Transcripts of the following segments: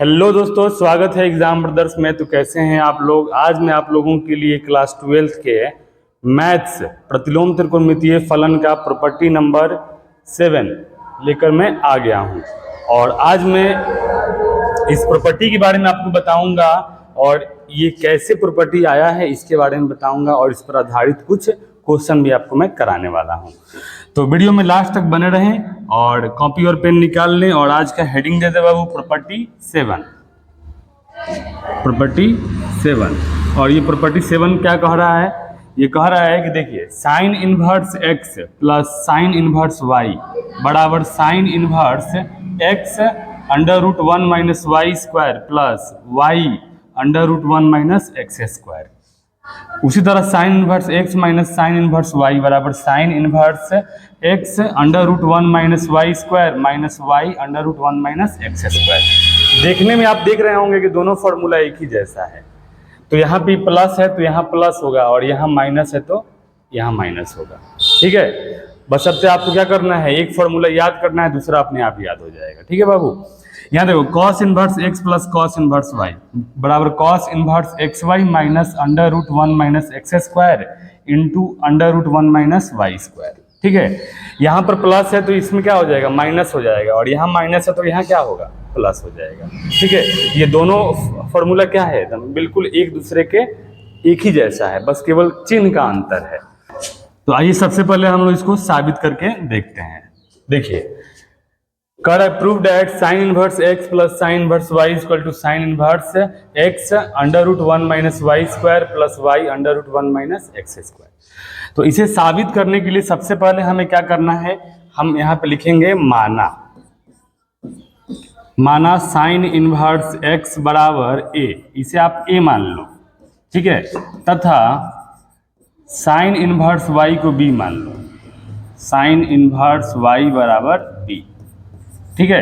Hello दोस्तों, स्वागत है एग्जाम ब्रदर्स में। तो कैसे हैं आप लोग। आज मैं आप लोगों के लिए क्लास 12th के मैथ्स प्रतिलोम त्रिकोणमितीय फलन का प्रॉपर्टी नंबर 7 लेकर मैं आ गया हूं। और आज मैं इस प्रॉपर्टी के बारे में आपको बताऊंगा और ये कैसे प्रॉपर्टी आया है इसके बारे में बताऊंगा, और इस पर आधारित कुछ क्वेश्चन भी आपको मैं कराने वाला हूं। तो वीडियो में लास्ट तक बने रहें और कॉपी और पेन निकाल लें। और आज का हेडिंग दे दे बाबू, प्रॉपर्टी 7। प्रॉपर्टी 7। और ये प्रॉपर्टी 7 क्या कह रहा है? ये कह रहा है कि देखिए, sine inverse x plus sine inverse y बराबर sine inverse x under root 1 minus y square plus y under root 1 minus x square. उसी तरह sine inverse x minus sine inverse y बराबर sine inverse x under root 1 minus y square minus y under root 1 minus x square. देखने में आप देख रहे होंगे कि दोनों फॉर्मूला एक ही जैसा है। तो यहाँ पे प्लस है तो यहाँ प्लस होगा, और यहाँ माइनस है तो यहाँ माइनस होगा। ठीक है, बस अब से आपको क्या करना है, एक फॉर्मूला याद करना है, दूसरा अपने आप याद हो जाएगा। ठीक है बाबू, यहाँ देखो, cos inverse x plus cos inverse y बराबर cos inverse x y minus under root 1 minus x square into under root 1 minus y square. ठीक है, यहाँ पर प्लस है तो इसमें क्या हो जाएगा, माइनस हो जाएगा, और यहाँ माइनस है तो यहाँ क्या होगा, प्लस हो जाएगा। ठीक है, ये दोनों फॉर्मूला क्या है, एकदम बिल्कुल एक दूसरे के एक ही जैसा है, बस केवल चिन्ह का अंतर है। तो आइए सबसे पहले हम लोग इसको साबित करके देखते हैं। देखिए, कर I prove that sine inverse x plus sine inverse y equal to sine inverse x under root 1 minus y square plus y under root 1 minus x square. तो इसे साबित करने के लिए सबसे पहले हमें क्या करना है, हम यहाँ पे लिखेंगे माना साइन इनवर्स x बराबर a, इसे आप a मान लो। ठीक है, तथा साइन इनवर्स y को b मान लो, साइन इनवर्स y बराबर b। ठीक है,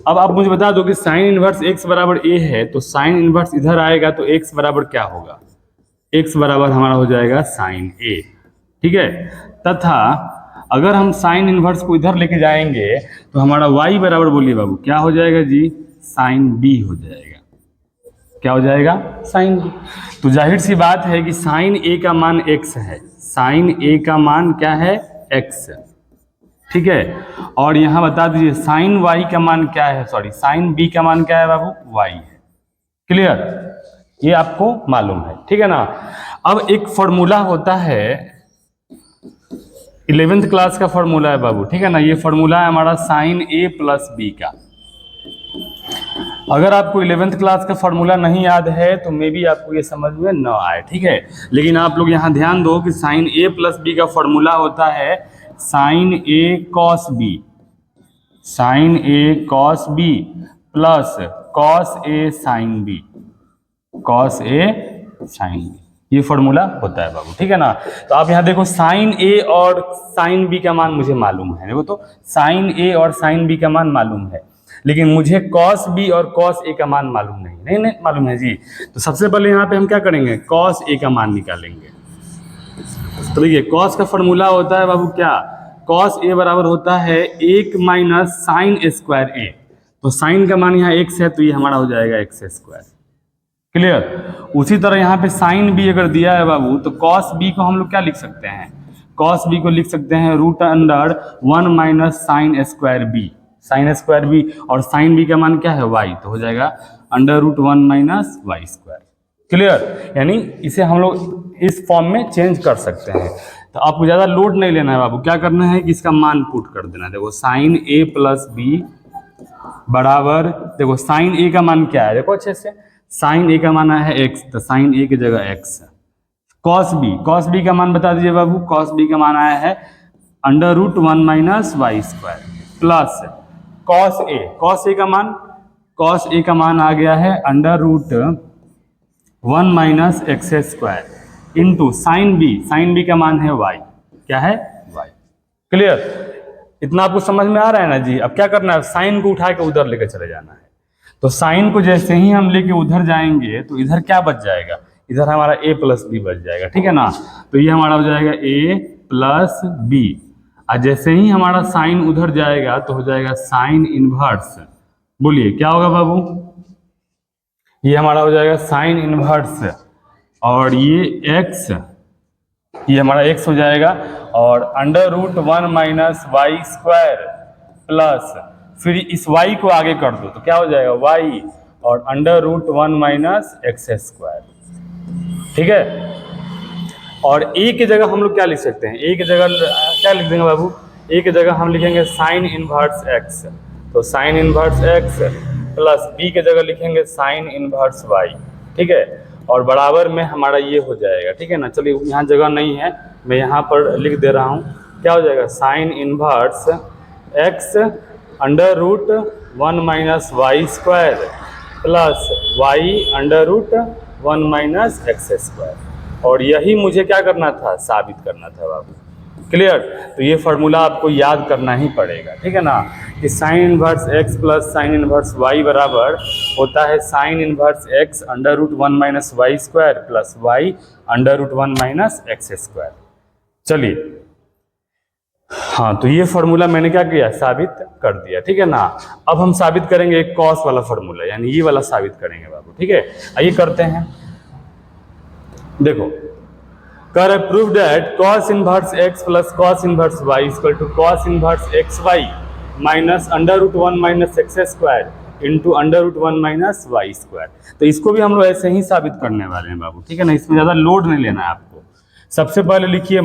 अब आप मुझे बता दो कि साइन इनवर्स x बराबर a है, तो साइन इनवर्स इधर आएगा तो x बराबर क्या होगा, x बराबर हमारा हो जाएगा साइन a। ठीक है, तथा अगर हम साइन इनवर्स को इधर लेके जाएंगे तो हमारा y बराबर, बोलिए बाबू, क्या हो जाएगा जी, साइन b हो जाएगा। क्या हो जाएगा, साइन b। तो जाहिर सी बात है कि साइन a का मान x है, साइन a का मान क्या है, x। ठीक है, और यहाँ बता दीजिए साइन y का मान क्या है, साइन b का मान क्या है बाबू, y है। क्लियर, ये आपको मालूम है। ठीक है ना। अब एक फॉर्मूला होता है, 11th क्लास का फॉर्मूला है बाबू, ठीक है ना। ये फॉर्मूला है हमारा साइन a प्लस b का। अगर आपको 11th क्लास का फॉर्मूला नहीं याद है तो मे बी आपको ये समझ में न आए। ठीक है, लेकिन आप लोग यहाँ ध्यान दो कि साइन a प्लस b का फॉर्मूला होता है sine a cos b, sine a cos b plus cos a sine b, cos a sine b, ये फॉर्मूला होता है बाबू। ठीक है ना। तो आप यहाँ देखो, साइन a और साइन b का मान मुझे मालूम है। देखो, तो साइन a और साइन b का मान मालूम है, लेकिन मुझे कॉस b और कॉस a का मान मालूम नहीं मालूम है जी। तो सबसे पहले यहाँ पे हम क्या करेंगे, कॉस a का मान निकालेंगे। तो देखिए, कॉस का फॉर्मूला होता है बाबू क्या, कॉस a बराबर होता है 1 माइनस साइन स्क्वायर a। तो साइन का मान यहाँ x है, तो ये हमारा हो जाएगा एक्स स्क्वायर। क्लियर। उसी तरह यहाँ पे साइन b अगर दिया है बाबू, तो कॉस b को हम लोग क्या लिख सकते हैं, कॉस b को लिख सकते हैं root under 1 minus sine square b, sine square b, और साइन b का मान क्या है, y, तो हो जाएगा under root 1 minus y square. Clear, यानी इसे हम लोग इस फॉर्म में चेंज कर सकते हैं। तो आपको ज़्यादा लोड नहीं लेना है बाबू, क्या करना है कि इसका मान पुट कर देना है। देखो, साइन a प्लस b बराबर, देखो साइन a का मान क्या है, देखो अच्छे से, साइन a का मान है x, तो साइन a की जगह x। कॉस b का मान बता दीजिए बाबू, कॉस b का मान आया है under root 1 minus y square plus cos a का मान आ गया है under root 1 minus x square into sine b का मान है y, क्या है, y। क्लियर, इतना आपको समझ में आ रहा है ना जी। अब क्या करना है, साइन को उठा के उधर लेकर चले जाना है। तो साइन को जैसे ही हम लेके उधर जाएंगे तो इधर क्या बच जाएगा, इधर हमारा a प्लस b बच जाएगा। ठीक है ना। तो ये हमारा हो जाएगा a प्लस b, और जैसे ही हमारा साइन उधर जाएगा तो हो जाएगा साइन इनवर्स, बोलिए क्या होगा बाबू, ये हमारा हो जाएगा साइन इनवर्स, और ये x, ये हमारा x हो जाएगा, और under root 1 minus y square plus, फिर इस y को आगे कर दो तो क्या हो जाएगा y, और under root 1 minus x square. ठीक है, और a की जगह हम लोग क्या लिख सकते हैं, a की जगह क्या लिख देंगे बाबू, a की जगह हम लिखेंगे साइन इनवर्स x, तो sign inverse x plus b की जगह लिखेंगे साइन इनवर्स y। ठीक है, और बराबर में हमारा ये हो जाएगा। ठीक है ना, चलिए यहाँ जगह नहीं है, मैं यहाँ पर लिख दे रहा हूँ, क्या हो जाएगा sine inverse x under root 1 minus y square plus y under root 1 minus x square. और यही मुझे क्या करना था, साबित करना था बाबू। क्लियर, तो ये फार्मूला आपको याद करना ही पड़ेगा। ठीक है ना, कि sine inverse x plus sine inverse y बराबर होता है sine inverse x under root 1 minus y square plus y under root 1 minus x square. चलिए, हाँ, तो ये फार्मूला मैंने क्या किया, साबित कर दिया। ठीक है ना, अब हम साबित करेंगे एक कॉस वाला फार्मूला, यानी ये वाला साबित करेंगे बाबू। ठीक है, आइए करते हैं। देखो, कर prove that cos inverse x plus cos inverse y equal to cos inverse x y minus under root 1 minus x square into under root 1 minus y square. तो इसको भी हम लोग ऐसे ही साबित करने वाले हैं बाबू। ठीक है ना, इसमें ज़्यादा लोड नहीं लेना है आपको। सबसे पहले लिखिए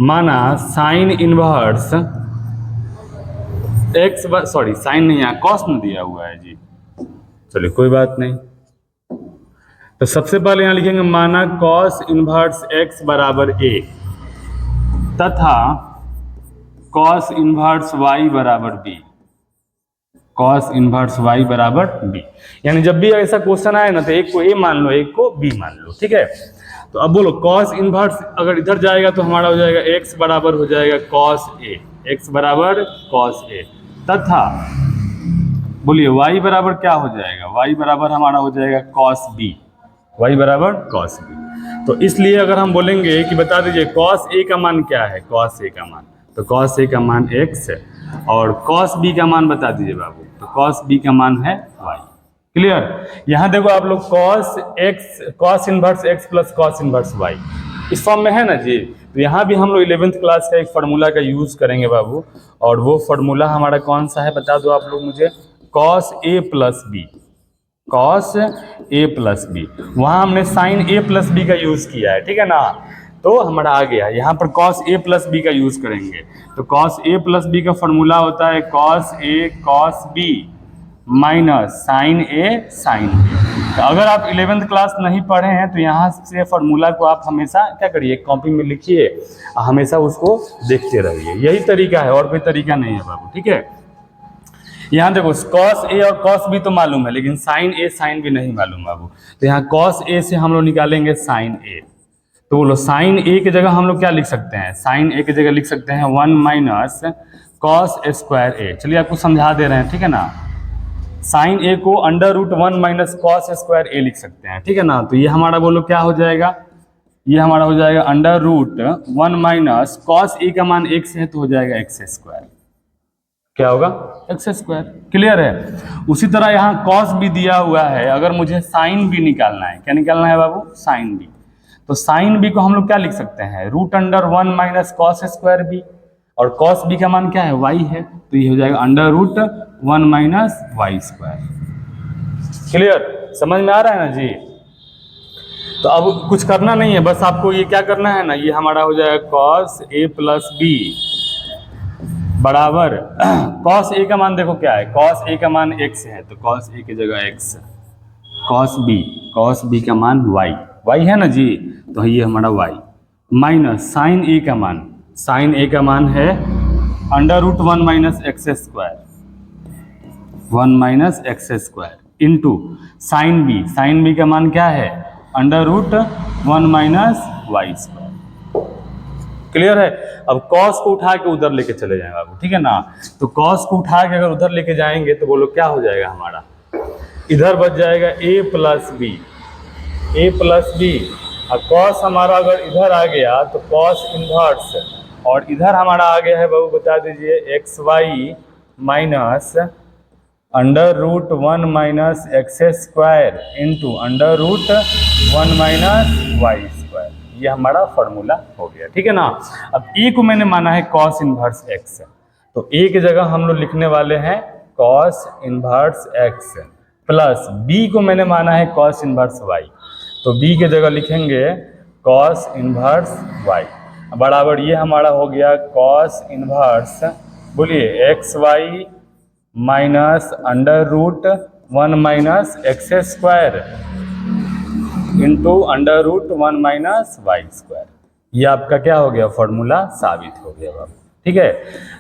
माना sign inverse x, sorry sine नहीं है, कॉस में दिया हुआ है जी, चलिए कोई बात नहीं। तो सबसे पहले यहाँ लिखेंगे माना कॉस इनवर्स एक्स बराबर a तथा कॉस इनवर्स y बराबर b, कॉस इनवर्स y बराबर b। यानी जब भी ऐसा क्वेश्चन आए ना, तो एक को a मान लो, एक को b मान लो। ठीक है, तो अब बोलो कॉस इनवर्स अगर इधर जाएगा तो हमारा हो जाएगा x बराबर हो जाएगा कॉस a, x बराबर कॉस a, तथा बोलिए y बराबर क्या हो जाएगा, y बराबर हमारा हो जाएगा कॉस b, y बराबर कॉस b। तो इसलिए अगर हम बोलेंगे कि बता दीजिए कॉस a का मान क्या है, कॉस a का मान, तो कॉस a का मान x है, और कॉस b का मान बता दीजिए बाबू, तो कॉस b का मान है y। क्लियर, यहाँ देखो आप लोग cos inverse x plus cos inverse y इस फॉर्म में है ना जी। तो यहाँ भी हम लोग 11th क्लास का एक फार्मूला का यूज करेंगे बाबू, और वो फार्मूला हमारा कौन सा है बता दो आप लोग मुझे, cos a plus b, cos a plus b. वहाँ हमने साइन a प्लस बी का यूज किया है। ठीक है ना, तो हमारा आ गया, यहाँ पर कॉस a प्लस बी का यूज करेंगे। तो कॉस a प्लस बी का फॉर्मूला होता है cos a cos b minus sine a sine b। तो अगर आप 11th क्लास नहीं पढ़े हैं तो यहाँ से फार्मूला को आप हमेशा क्या करिए, कॉपी में लिखिए, हमेशा उसको देखते रहिए। यही तरीका है, और कोई तरीका नहीं है बाबू। ठीक है, यहाँ देखो कॉस a और कॉस b तो मालूम है, लेकिन साइन a साइन b नहीं मालूम बाबू। तो यहाँ कॉस a से हम लोग निकालेंगे साइन a, तो बोलो साइन a की जगह हम लोग क्या लिख सकते हैं, साइन a की जगह लिख सकते हैं 1 माइनस कॉस स्क्वायर a। चलिए आपको समझा दे रहे हैं। ठीक है ना, साइन a को under root 1 minus cos square a लिख सकते हैं। ठीक है ना, तो ये हमारा बोलो क्या हो जाएगा, ये हमारा हो जाएगा under root 1 minus cos a का मान x है तो हो जाएगा एक्स स्क्वायर, क्या होगा एक्स स्क्वायर। क्लियर है। उसी तरह यहाँ कॉस भी दिया हुआ है, अगर मुझे साइन भी निकालना है, क्या निकालना है बाबू, साइन बी। तो साइन बी को हम लोग क्या लिख सकते हैं, root under 1 minus cos square b, और कॉस बी का मान क्या है, वाई है, तो ये हो जाएगा under root 1 minus y square. Clear, समझ में आ रहा है ना जी। तो अब कुछ करना नहीं है, बस आपको ये क्या करना है ना, ये हमारा हो जाएगा कॉस ए प्लस बी बराबर कॉस ए का मान देखो क्या है, कॉस ए का मान x है, तो कॉस ए की जगह x, कॉस बी का मान y है ना जी, तो ये हमारा y माइनस साइन ए का मान, साइन ए का मान है under root 1 minus x square, 1 minus x square into sine b का मान क्या है, under root 1 minus y square. Clear है। अब कॉस को उठा के उधर लेके चले जाएंगे बाबू। ठीक है ना, तो कॉस को उठा के अगर उधर लेके जाएंगे तो बोलो क्या हो जाएगा हमारा, इधर बच जाएगा a प्लस बी, और कॉस हमारा अगर इधर आ गया तो कॉस इनवर्स, और इधर हमारा आ गया है बाबू बता दीजिए x y minus under root 1 minus x square into under root 1 minus y square, ये हमारा फॉर्मूला हो गया। ठीक है ना। अब ए को मैंने माना है कॉस इनवर्स एक्स, तो ए की जगह हम लोग लिखने वाले हैं cos inverse x, plus b को मैंने माना है कॉस इनवर्स वाई, तो बी के जगह लिखेंगे कॉस इनवर्स वाई बराबर ये हमारा हो गया कॉस इनवर्स, बोलिए x y minus under root 1 minus x square into under root 1 minus y square, ये आपका क्या हो गया फॉर्मूला साबित हो गया बाबू। ठीक है,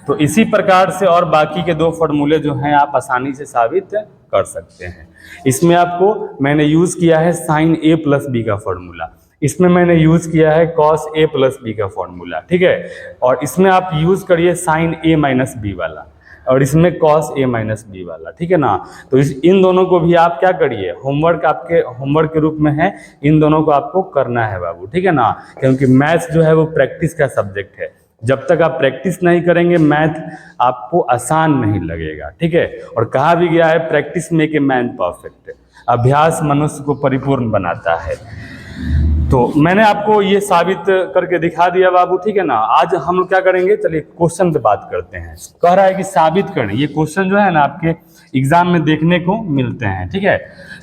तो इसी प्रकार से और बाकी के दो फॉर्मूले जो हैं आप आसानी से साबित कर सकते हैं। इसमें आपको मैंने यूज किया है साइन ए प्लस बी का फॉर्मूला, इसमें मैंने यूज किया है कॉस ए प्लस बी का फॉर्मूला। ठीक है, और इसमें आप यूज करिए साइन ए माइनस बी वाला, और इसमें कॉस ए माइनस बी वाला। ठीक है ना। तो इन दोनों को भी आप क्या करिए, होमवर्क आपके होमवर्क के रूप में है, इन दोनों को आपको करना है बाबू। ठीक है ना, क्योंकि मैथ्स जो है वो प्रैक्टिस का सब्जेक्ट है, जब तक आप प्रैक्टिस नहीं करेंगे मैथ आपको आसान नहीं लगेगा। ठीक है, और कहा भी गया है practice make a man perfect, अभ्यास मनुष्य को परिपूर्ण बनाता है। तो मैंने आपको ये साबित करके दिखा दिया बाबू। ठीक है ना। आज हम लोग क्या करेंगे, चलिए क्वेश्चन पे बात करते हैं। कह रहा है कि साबित करें, ये क्वेश्चन जो है ना आपके एग्जाम में देखने को मिलते हैं। ठीक है,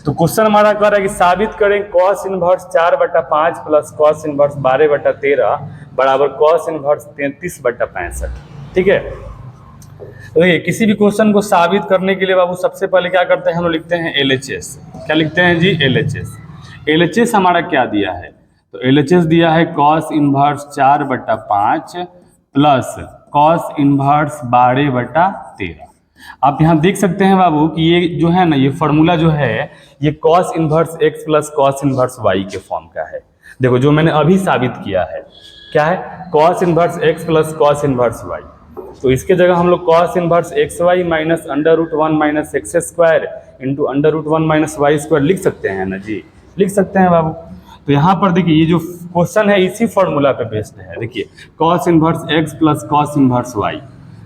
तो क्वेश्चन हमारा कह रहा है कि साबित करें cos inverse 4/5 plus cos inverse 12/13 बराबर कॉस इनवर्स 33/65। ठीक है, तो देखिए किसी भी क्वेश्चन को साबित करने के लिए बाबू सबसे पहले क्या करते हैं, हम लोग लिखते हैं LHS। क्या लिखते हैं जी, LHS। LHS हमारा क्या दिया है, तो LHS दिया है cos inverse 4/5 plus cos inverse 12/13। आप यहाँ देख सकते हैं बाबू कि ये जो है ना, ये फॉर्मूला जो है ये cos inverse x plus cos inverse y के फॉर्म का है। देखो जो मैंने अभी साबित किया है क्या है, cos inverse x plus cos inverse y, तो इसके जगह हम लोग cos inverse x y minus under root 1 minus x square into under root 1 minus y square लिख सकते हैं ना जी, लिख सकते हैं बाबू। तो यहाँ पर देखिए ये जो क्वेश्चन है इसी फॉर्मूला पे बेस्ड है। देखिए cos inverse x plus cos inverse y,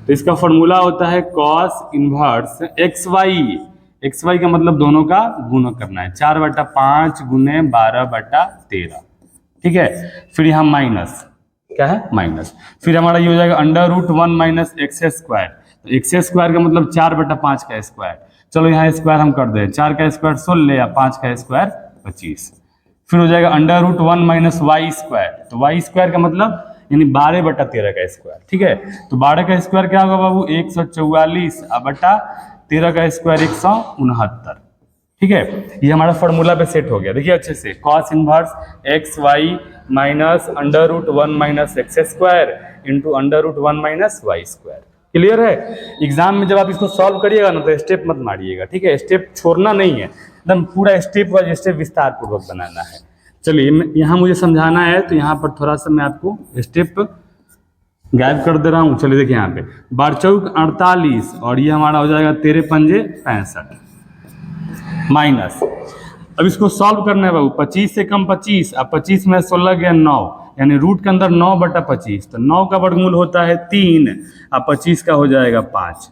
तो इसका फॉर्मूला होता है कॉस इनवर्स एक्स वाई का मतलब दोनों का गुणा करना है, 4/5 गुने 12/13। ठीक है, फिर यहाँ माइनस, क्या है माइनस, फिर हमारा ये हो जाएगा under root 1 minus x square, तो एक्स स्क्वायर का मतलब 4/5 का स्क्वायर, चलो यहाँ स्क्वायर हम कर दें, 4 का स्क्वायर 16 या 5 का स्क्वायर 25। फिर हो जाएगा under root 1 minus y square, तो वाई स्क्वायर का मतलब यानी 12/13 का स्क्वायर। ठीक है, तो 12 का स्क्वायर क्या होगा बाबू 144 बटा 13 का स्क्वायर 169। ठीक है, ये हमारा फॉर्मूला पे सेट हो गया। देखिए अच्छे से cos inverse x y minus under root 1 minus x square into under root 1 minus y square. Clear है। एग्जाम में जब आप इसको सॉल्व करिएगा ना तो स्टेप मत मारिएगा। ठीक है, स्टेप छोड़ना नहीं है, एकदम पूरा स्टेप वाइज स्टेप विस्तार पूर्वक बनाना है। चलिए यहाँ मुझे समझाना है तो यहाँ पर थोड़ा सा मैं आपको स्टेप गायब कर दे रहा हूँ। चलिए देखिए यहाँ पे 12×4 48 और ये हमारा हो जाएगा 13×5 65 माइनस, अब इसको सॉल्व करना है बाबू, 25 से कम 25, अब 25 में 16 गया 9, यानी रूट के अंदर 9/25, तो 9 का वर्गमूल होता है 3, अब 25 का हो जाएगा 5।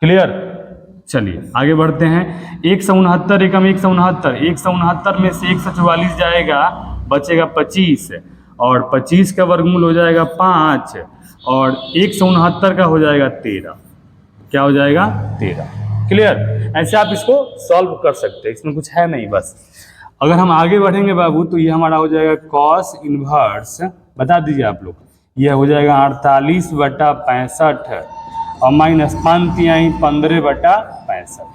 क्लियर। चलिए आगे बढ़ते हैं। 169 एकम 169 में से 144 जाएगा, बचेगा 25, और 25 का वर्गमूल हो जाएगा 5, और 169 का हो जाएगा 13। क्या हो जाएगा 13। क्लियर। ऐसे आप इसको सॉल्व कर सकते हैं, इसमें कुछ है नहीं बस। अगर हम आगे बढ़ेंगे बाबू तो ये हमारा हो जाएगा कॉस इनवर्स, बता दीजिए आप लोग, ये हो जाएगा 48/65 और माइनस 15/65।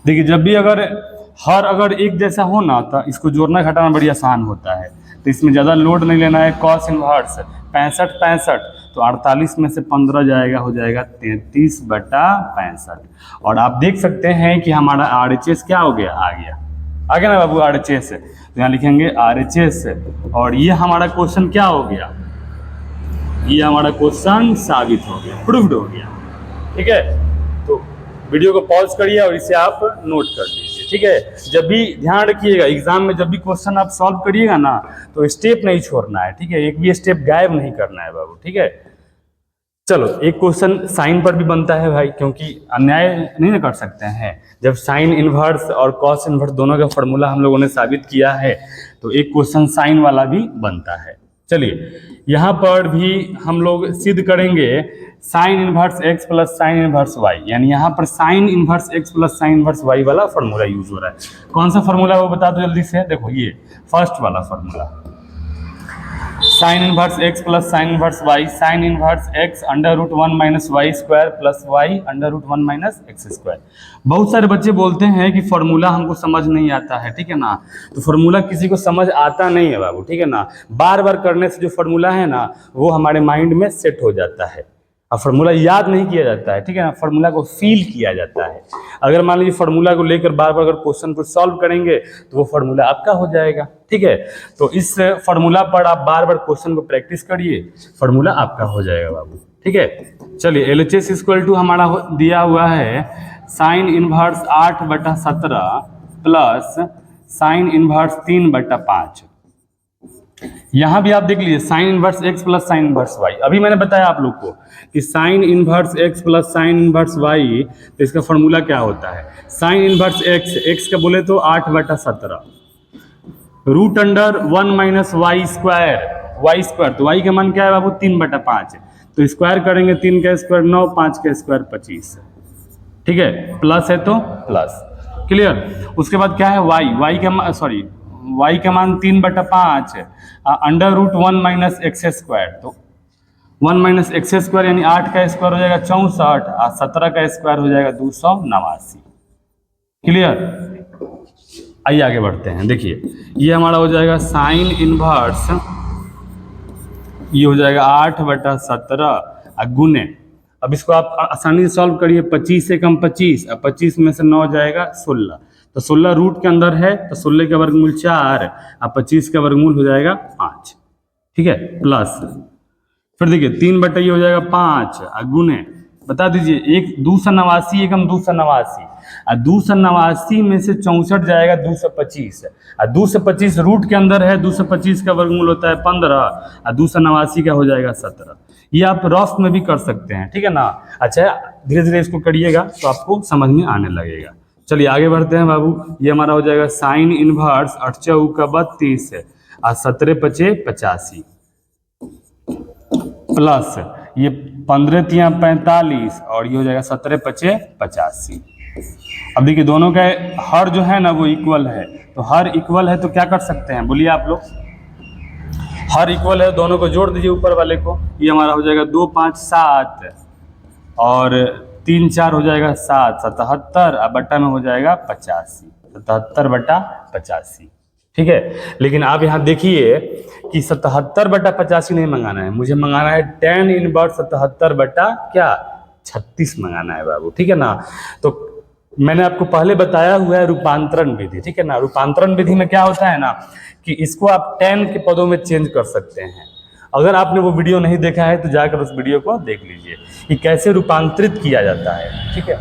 देखिए जब भी अगर एक जैसा हो ना तो इसको जोड़ना घटाना बड़ी आसान होता है, तो इसमें ज़्यादा लोड नहीं लेना है। कॉस इनवर्स 65 तो 48 में से 15 जाएगा, हो जाएगा 33/65। और आप देख सकते हैं कि हमारा RHS क्या हो गया, आ गया ना बाबू RHS, तो यहाँ लिखेंगे RHS, और ये हमारा क्वेश्चन क्या हो गया, ये हमारा क्वेश्चन साबित हो गया, प्रूव्ड हो गया। ठीक है, तो वीडियो को पॉज करिए और इसे आप नोट कर लीजिए। ठीक है, जब भी ध्यान रखिएगा एग्जाम में जब भी क्वेश्चन आप सॉल्व करिएगा ना तो स्टेप नहीं छोड़ना है। ठीक है, एक भी स्टेप गायब नहीं करना है बाबू। ठीक है, चलो एक क्वेश्चन साइन पर भी बनता है भाई, क्योंकि अन्याय नहीं ना कर सकते हैं। जब साइन इनवर्स और कॉस इनवर्स दोनों का फॉर्मूला हम लोगों ने साबित किया है, तो एक क्वेश्चन साइन वाला भी बनता है। चलिए यहाँ पर भी हम लोग सिद्ध करेंगे sine inverse x plus sine inverse y, यानी यहाँ पर sine inverse x plus sine inverse y वाला फॉर्मूला यूज हो रहा है। कौन सा फॉर्मूला वो बता दो जल्दी से। देखो ये फर्स्ट वाला formula, sine inverse x plus sine inverse y, sine inverse x under root 1 minus y square plus y under root 1 minus x square. बहुत सारे बच्चे बोलते हैं कि फॉर्मूला हमको समझ नहीं आता है, ठीक है ना। तो फॉर्मूला किसी को समझ आता नहीं है बाबू, ठीक है ना। बार बार करने से जो फॉर्मूला है ना वो हमारे माइंड में सेट हो जाता है। अब फार्मूला याद नहीं किया जाता है, ठीक है ना, फार्मूला को फील किया जाता है। अगर मान लीजिए फार्मूला को लेकर बार बार अगर क्वेश्चन को सॉल्व करेंगे तो वो फार्मूला आपका हो जाएगा, ठीक है। तो इस फार्मूला पर आप बार बार क्वेश्चन को प्रैक्टिस करिए, फार्मूला आपका हो जाएगा बाबू, ठीक है। चलिए LHS इक्वल टू हमारा दिया हुआ है sine inverse 8/17 plus sine inverse 3/5। यहाँ भी आप देख लीजिए sine inverse x plus sine inverse y. अभी मैंने बताया आप लोग को कि sine inverse x plus sine inverse y, तो इसका फॉर्मूला क्या होता है। साइन इनवर्स एक्स का बोले तो 8/17 root under 1 minus y square, तो वाई का मान क्या है बाबू 3/5, तो स्क्वायर करेंगे 3 का स्क्वायर 9, 5 का स्क्वायर 25, ठीक है। प्लस है तो प्लस, क्लियर। उसके बाद क्या है वाई का मान 3/5 under root 1 minus x square, तो 1 माइनस एक्स स्क्वायर यानी 8 का स्क्वायर हो जाएगा 64 और 17 का स्क्वायर हो जाएगा 289, क्लियर। आइए आगे बढ़ते हैं। देखिए ये हमारा हो जाएगा साइन इनवर्स, ये हो जाएगा 8/17 गुने, अब इसको आप आसानी से सॉल्व करिए। 25 से कम 25, अब 25 में से 9 जाएगा 16, तो 16 रूट के अंदर है तो 16 का वर्गमूल 4 और 25 का वर्गमूल हो जाएगा 5, ठीक है। प्लस फिर देखिए 3/ये हो जाएगा 5 और गुने, बता दीजिए 289 एकम 289 और 289 में से 64 जाएगा 225 और 225 रूट के अंदर है, 225 का वर्गमूल होता है 15 और 289 का हो जाएगा 17। ये आप रफ में भी कर सकते हैं, ठीक है ना। अच्छा धीरे धीरे इसको करिएगा तो आपको समझ में आने लगेगा। चलिए आगे बढ़ते हैं बाबू। ये हमारा हो जाएगा साइन इनवर्स 8 चौका 32 और 17 पचे 85 प्लस ये 15 तिया 45 और ये हो जाएगा 17 पचे 85। अब देखिए दोनों का हर जो है ना वो इक्वल है, तो हर इक्वल है तो क्या कर सकते हैं बोलिए आप लोग। हर इक्वल है, दोनों को जोड़ दीजिए ऊपर वाले को। ये हमारा हो जाएगा 2 5 7 और 3 4 हो जाएगा 7, 77 और बट्टा में हो जाएगा 85, 77/85, ठीक है। लेकिन आप यहाँ देखिए कि 77/85 नहीं मंगाना है, मुझे मंगाना है tan इनवर्स 77/36 मंगाना है बाबू, ठीक है ना। तो मैंने आपको पहले बताया हुआ है रूपांतरण विधि, ठीक है ना। रूपांतरण विधि में क्या होता है ना कि इसको आप tan के पदों में चेंज कर सकते हैं। अगर आपने वो वीडियो नहीं देखा है तो जाकर उस वीडियो को देख लीजिए कि कैसे रूपांतरित किया जाता है, ठीक है।